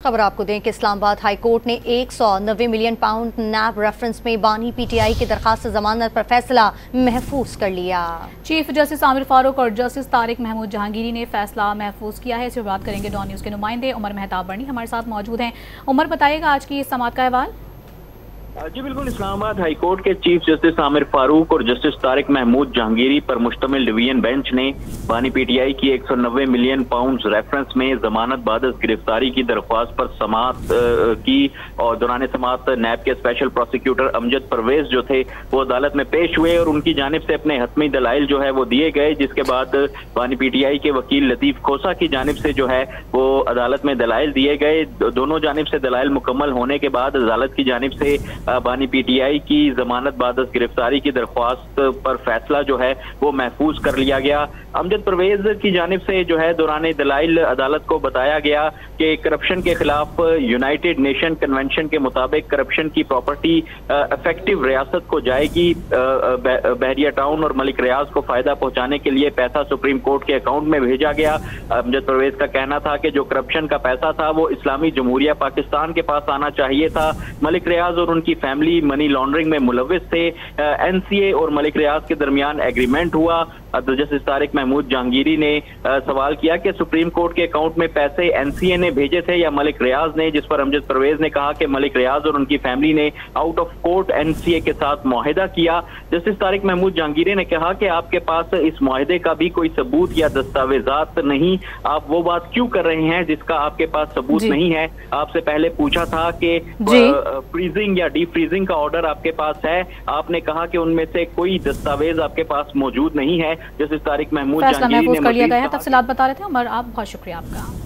खबर आपको दें कि इस्लामाबाद हाई कोर्ट ने 190 मिलियन पाउंड नैब रेफरेंस में बानी पीटीआई की दरखास्त जमानत पर फैसला महफूज कर लिया। चीफ जस्टिस आमिर फारूक और जस्टिस तारिक महमूद जहांगीरी ने फैसला महफूज किया है। इस पर बात करेंगे डॉन न्यूज़ के नुमाइंदे उमर मेहताब बरनी हमारे साथ मौजूद हैं। उमर, बताइएगा आज की इस समाअत का अहवाल। जी बिल्कुल, इस्लामाबाद हाई कोर्ट के चीफ जस्टिस आमिर फारूक और जस्टिस तारिक महमूद जहांगीरी पर मुश्तमिल डिवीजन बेंच ने बानी पीटीआई की 190 मिलियन पाउंड रेफरेंस में जमानत बादस गिरफ्तारी की दरख्वास्त पर समाअत की और दौरान समाअत नैब के स्पेशल प्रोसिक्यूटर अमजद परवेज जो थे वो अदालत में पेश हुए और उनकी जानिब से अपने हतमी दलाइल जो है वो दिए गए, जिसके बाद बानी पीटीआई के वकील लतीफ खोसा की जानिब से जो है वो अदालत में दलाइल दिए गए। दोनों जानिब से दलाइल मुकम्मल होने के बाद अदालत की जानिब से बानी पीटीआई की जमानत बादस गिरफ्तारी की दरख्वास्त पर फैसला जो है वो महफूज कर लिया गया। अमजद परवेज की जानिब से जो है दौरान दलाइल अदालत को बताया गया कि करप्शन के खिलाफ यूनाइटेड नेशन कन्वेंशन के मुताबिक करप्शन की प्रॉपर्टी इफेक्टिव रियासत को जाएगी। बहरिया टाउन और मलिक रियाज को फायदा पहुंचाने के लिए पैसा सुप्रीम कोर्ट के अकाउंट में भेजा गया। अमजद परवेज का कहना था कि जो करप्शन का पैसा था वो इस्लामी जमहूरिया पाकिस्तान के पास आना चाहिए था। मलिक रियाज और उनकी फैमिली मनी लॉन्ड्रिंग में मुलविस थे। एनसीए और मलिक रियाज के दरमियान एग्रीमेंट हुआ। जस्टिस तारिक महमूद जहांगीरी ने सवाल किया कि सुप्रीम कोर्ट के अकाउंट में पैसे एनसीए ने भेजे थे या मलिक रियाज ने, जिस पर अमजद परवेज ने कहा कि मलिक रियाज और उनकी फैमिली ने आउट ऑफ कोर्ट एनसीए के साथ मुआहिदा किया। जस्टिस तारिक महमूद जहांगीरी ने कहा कि आपके पास इस मुआहिदे का भी कोई सबूत या दस्तावेजात नहीं, आप वो बात क्यों कर रहे हैं जिसका आपके पास सबूत नहीं है। आपसे पहले पूछा था कि फ्रीजिंग या डीप फ्रीजिंग का ऑर्डर आपके पास है, आपने कहा कि उनमें से कोई दस्तावेज आपके पास मौजूद नहीं है। जस्टिस तारिक महमूद फैसला महफूज कर लिया गया है। तफसीलात बता रहे थे उमर, आप बहुत शुक्रिया आपका।